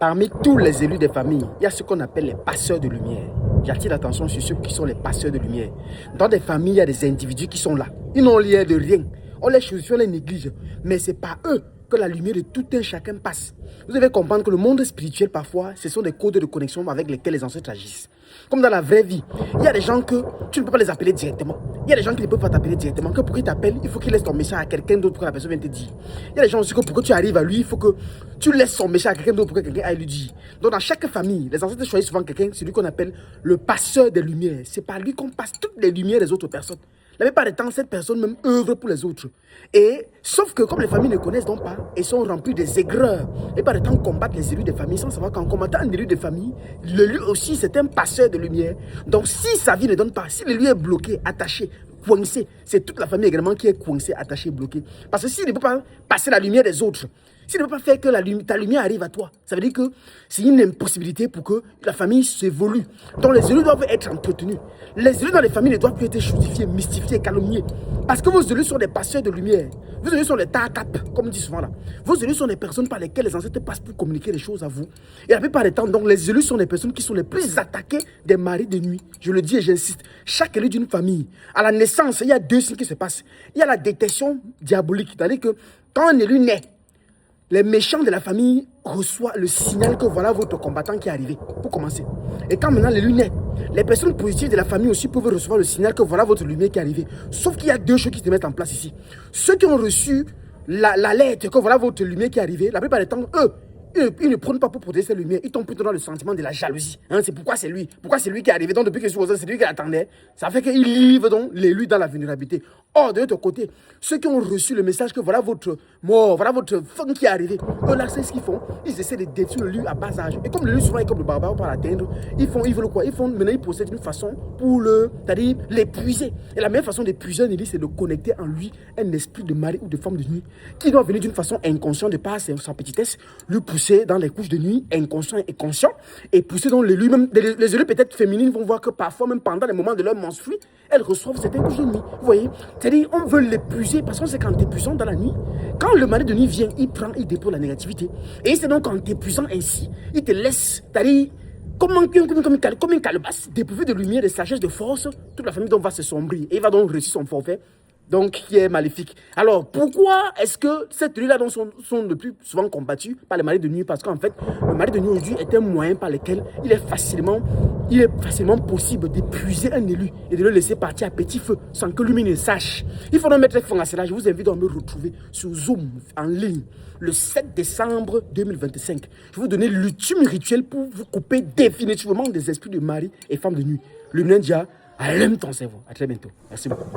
Parmi tous les élus des familles, il y a ce qu'on appelle les passeurs de lumière. J'attire l'attention sur ceux qui sont les passeurs de lumière. Dans des familles, il y a des individus qui sont là. Ils n'ont l'air de rien. On les choisit, on les néglige. Mais c'est par eux que la lumière de tout un chacun passe. Vous devez comprendre que le monde spirituel, parfois, ce sont des codes de connexion avec lesquels les ancêtres agissent. Comme dans la vraie vie, il y a des gens que tu ne peux pas les appeler directement. Il y a des gens qui ne peuvent pas t'appeler directement. Que pour qu'ils t'appellent, il faut qu'ils laissent ton message à quelqu'un d'autre pour que la personne vienne te dire. Il y a des gens aussi que pour que tu arrives à lui, il faut que tu laisses son message à quelqu'un d'autre pour que quelqu'un aille lui dire. Donc dans chaque famille, les ancêtres choisissent souvent quelqu'un, celui qu'on appelle le passeur des lumières. C'est par lui qu'on passe toutes les lumières des autres personnes. La plupart du temps, cette personne même œuvre pour les autres. Et sauf que comme les familles ne connaissent donc pas et sont remplies des aigreurs, et par le temps combattent les élus des familles sans savoir qu'en combattant un élu de famille, l'élu aussi c'est un passeur de lumière. Donc si sa vie ne donne pas, si l'élu est bloqué, attaché, coincé, c'est toute la famille également qui est coincée, attachée, bloquée. Parce que s'il ne peut pas passer la lumière des autres, s'il ne peut pas faire que ta lumière arrive à toi, ça veut dire que c'est une impossibilité pour que la famille s'évolue. Donc les élus doivent être entretenus. Les élus dans les familles ne doivent plus être chosifiés, mystifiés, calomniés. Parce que vos élus sont des passeurs de lumière. Vos élus sont des tarkap, comme on dit souvent là. Vos élus sont des personnes par lesquelles les ancêtres passent pour communiquer les choses à vous. Et la plupart du temps, donc les élus sont des personnes qui sont les plus attaquées des maris de nuit. Je le dis et j'insiste. Chaque élu d'une famille, à la naissance, il y a deux signes qui se passent. Il y a la détection diabolique. C'est-à-dire que quand un élu naît, les méchants de la famille reçoivent le signal que voilà votre combattant qui est arrivé, pour commencer. Et quand maintenant l'élu naît, les personnes positives de la famille aussi peuvent recevoir le signal que voilà votre lumière qui est arrivée. Sauf qu'il y a deux choses qui se mettent en place ici. Ceux qui ont reçu l'alerte que voilà votre lumière qui est arrivée, la plupart du temps, eux, ils ne prennent pas pour protéger cette lumière. Ils tombent plutôt dans le sentiment de la jalousie. Hein, c'est pourquoi c'est lui. Pourquoi c'est lui qui est arrivé. Donc depuis que je suis aux c'est lui qui l'attendait. Ça fait qu'ils livrent donc l'élu dans la vulnérabilité. Or, de l'autre côté, ceux qui ont reçu le message que voilà votre mort, voilà votre fin qui est arrivé. Eux là, c'est ce qu'ils font. Ils essaient de détruire l'élu à bas âge. Et comme l'élu souvent est comme le barbare pour l'atteindre, ils veulent quoi? Maintenant ils procèdent d'une façon pour c'est-à-dire l'épuiser. Et la meilleure façon d'épuiser un élu, c'est de connecter en lui un esprit de mari ou de femme de nuit qui doit venir d'une façon inconsciente de par sa petitesse, lui pousser dans les couches de nuit, inconscient et conscient, et pousser dans l'élu même. Les élus peut-être féminines vont voir que parfois, même pendant les moments de leur menstru, elles reçoivent certaines couches de nuit. Vous voyez? C'est-à-dire, on veut l'épuiser parce qu'on sait qu'en t'épuisant dans la nuit, quand le mari de nuit vient, il dépose la négativité. Et c'est donc en t'épuisant ainsi, il te laisse, c'est-à-dire, comme une calebasse, dépourvu de lumière, de sagesse, de force, toute la famille donc va se sombrer. Et il va donc réussir son forfait, donc qui est maléfique. Alors, pourquoi est-ce que ces tenues-là sont le plus souvent combattues par les maris de nuit? Parce qu'en fait, le mari de nuit aujourd'hui est un moyen par lequel il est facilement possible d'épuiser un élu et de le laisser partir à petit feu sans que lui ne sache. Il faut donc mettre fin à cela. Je vous invite à me retrouver sur Zoom en ligne le 7 décembre 2025. Je vais vous donner l'ultime rituel pour vous couper définitivement des esprits de mari et femme de nuit. Le Ninja, allume ton cerveau. À très bientôt. Merci beaucoup.